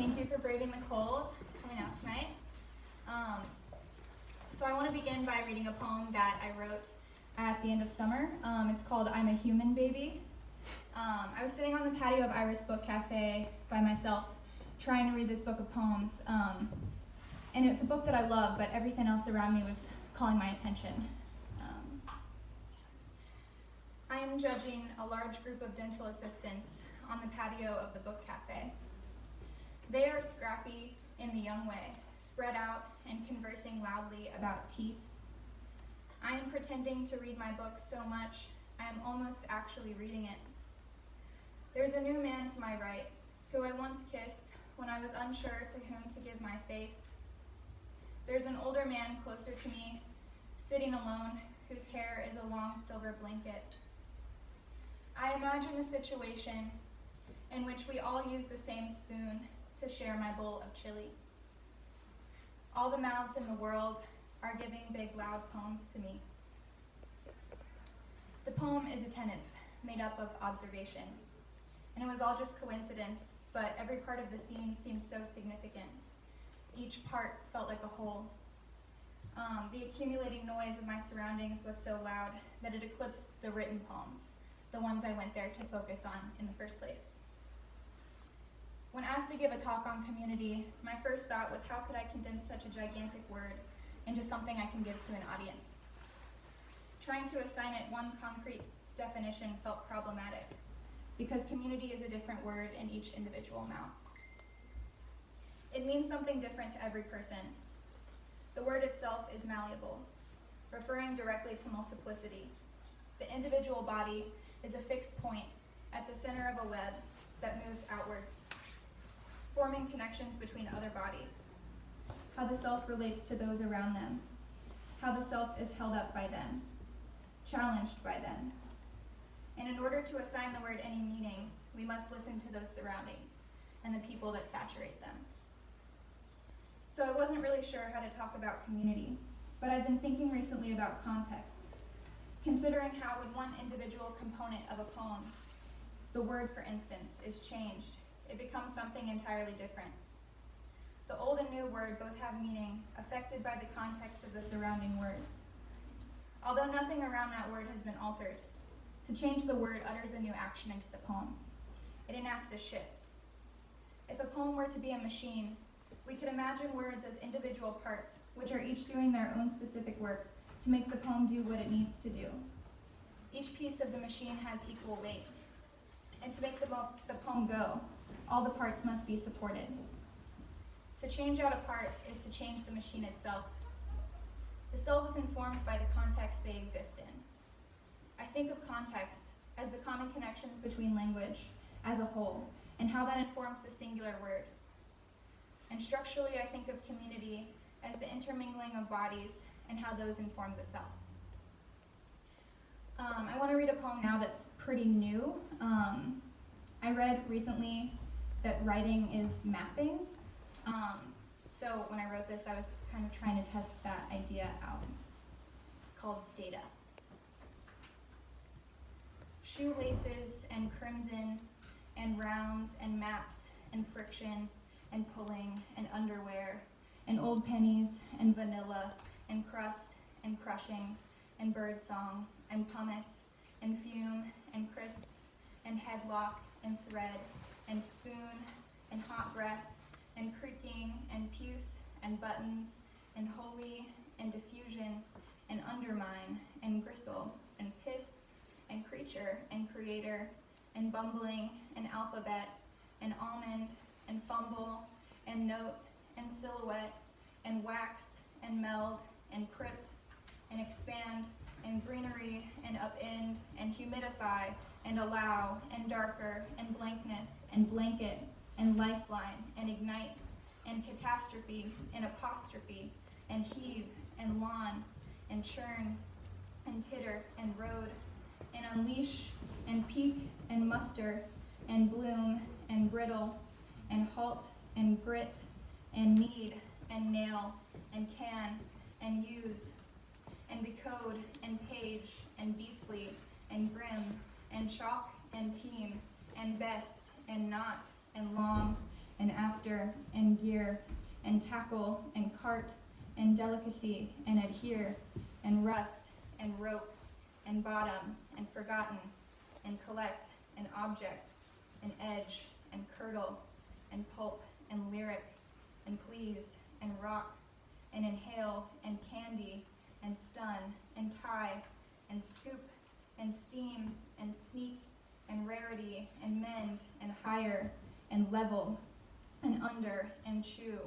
Thank you for braving the cold, coming out tonight. So I want to begin by reading a poem that I wrote at the end of summer. It's called I'm a Human Baby. I was sitting on the patio of Iris Book Cafe by myself, trying to read this book of poems. And it's a book that I love, but everything else around me was calling my attention. I am judging a large group of dental assistants on the patio of the book cafe. They are scrappy in the young way, spread out and conversing loudly about teeth. I am pretending to read my book so much, I am almost actually reading it. There's a new man to my right, who I once kissed when I was unsure to whom to give my face. There's an older man closer to me, sitting alone, whose hair is a long silver blanket. I imagine a situation in which we all use the same spoon to share my bowl of chili. All the mouths in the world are giving big, loud poems to me. The poem is attentive, made up of observation, and it was all just coincidence, but every part of the scene seemed so significant. Each part felt like a whole. The accumulating noise of my surroundings was so loud that it eclipsed the written poems, the ones I went there to focus on in the first place. When asked to give a talk on community, my first thought was how could I condense such a gigantic word into something I can give to an audience? Trying to assign it one concrete definition felt problematic, because community is a different word in each individual mouth. It means something different to every person. The word itself is malleable, referring directly to multiplicity. The individual body is a fixed point at the center of a web that moves outwards, forming connections between other bodies. How the self relates to those around them. How the self is held up by them, challenged by them. And in order to assign the word any meaning, we must listen to those surroundings and the people that saturate them. So I wasn't really sure how to talk about community, but I've been thinking recently about context, considering how when one individual component of a poem, the word for instance, is changed, it becomes something entirely different. The old and new word both have meaning, affected by the context of the surrounding words. Although nothing around that word has been altered, to change the word utters a new action into the poem. It enacts a shift. If a poem were to be a machine, we could imagine words as individual parts, which are each doing their own specific work to make the poem do what it needs to do. Each piece of the machine has equal weight, and to make the poem go, all the parts must be supported. To change out a part is to change the machine itself. The self is informed by the context they exist in. I think of context as the common connections between language as a whole, and how that informs the singular word. And structurally, I think of community as the intermingling of bodies and how those inform the self. I want to read a poem now that's pretty new. I read recently that writing is mapping. So when I wrote this, I was kind of trying to test that idea out. It's called Data. Shoelaces and crimson and rounds and maps and friction and pulling and underwear and old pennies and vanilla and crust and crushing and birdsong and pumice and fume and crisps and headlock and thread and spoon and hot breath and creaking and puce and buttons and holy and diffusion and undermine and gristle and piss and creature and creator and bumbling and alphabet and almond and fumble and note and silhouette and wax and meld and crypt and expand and greenery and upend and humidify and allow and darker and blankness and blanket and lifeline and ignite and catastrophe and apostrophe and heave and lawn and churn and titter and road and unleash and peak and muster and bloom and brittle and halt and grit and knead and nail and can and use and decode and page and beastly and grim and chalk and team and best and not and long and after tractor and gear and tackle and cart and delicacy and adhere and rust and rope and bottom and forgotten and collect and object and edge and curdle and pulp and lyric and please and rock and inhale and candy and stun and tie and scoop and steam and sneak and rarity and mend and hire and level and under and chew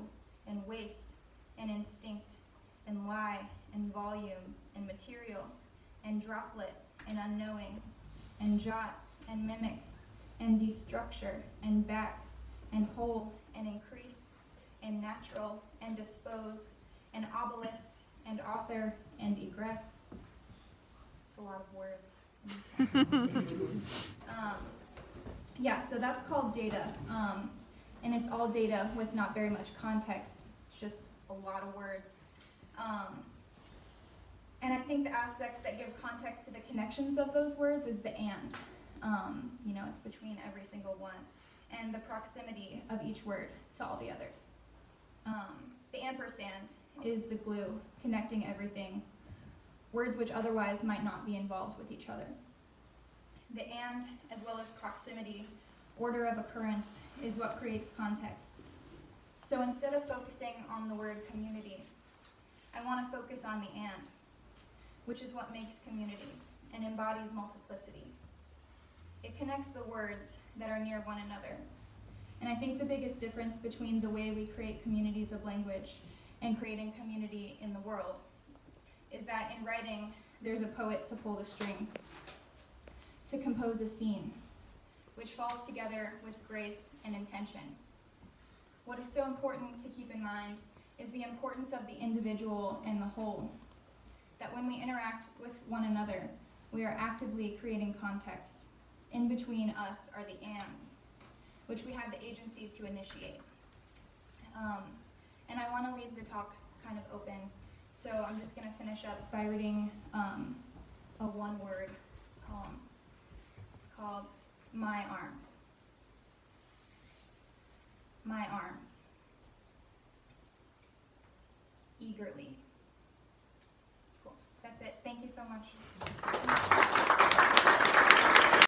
and waste and instinct and lie and volume and material and droplet and unknowing and jot and mimic and destructure and back and whole and increase and natural and dispose and obelisk and author and egress. It's a lot of words. Yeah, so that's called data. And it's all data with not very much context. It's just a lot of words. And I think the aspects that give context to the connections of those words is the and. It's between every single one. And the proximity of each word to all the others. The ampersand is the glue connecting everything, words which otherwise might not be involved with each other. The and, as well as proximity, order of occurrence, is what creates context. So instead of focusing on the word community, I want to focus on the and, which is what makes community and embodies multiplicity. It connects the words that are near one another. And I think the biggest difference between the way we create communities of language and creating community in the world is that in writing, there's a poet to pull the strings, to compose a scene, which falls together with grace and intention. What is so important to keep in mind is the importance of the individual and the whole, that when we interact with one another, we are actively creating context. In between us are the ands, which we have the agency to initiate. And I want to leave the talk kind of open, so I'm just going to finish up by reading a one-word poem. It's called My Arms. My arms. Eagerly. Cool. That's it. Thank you so much.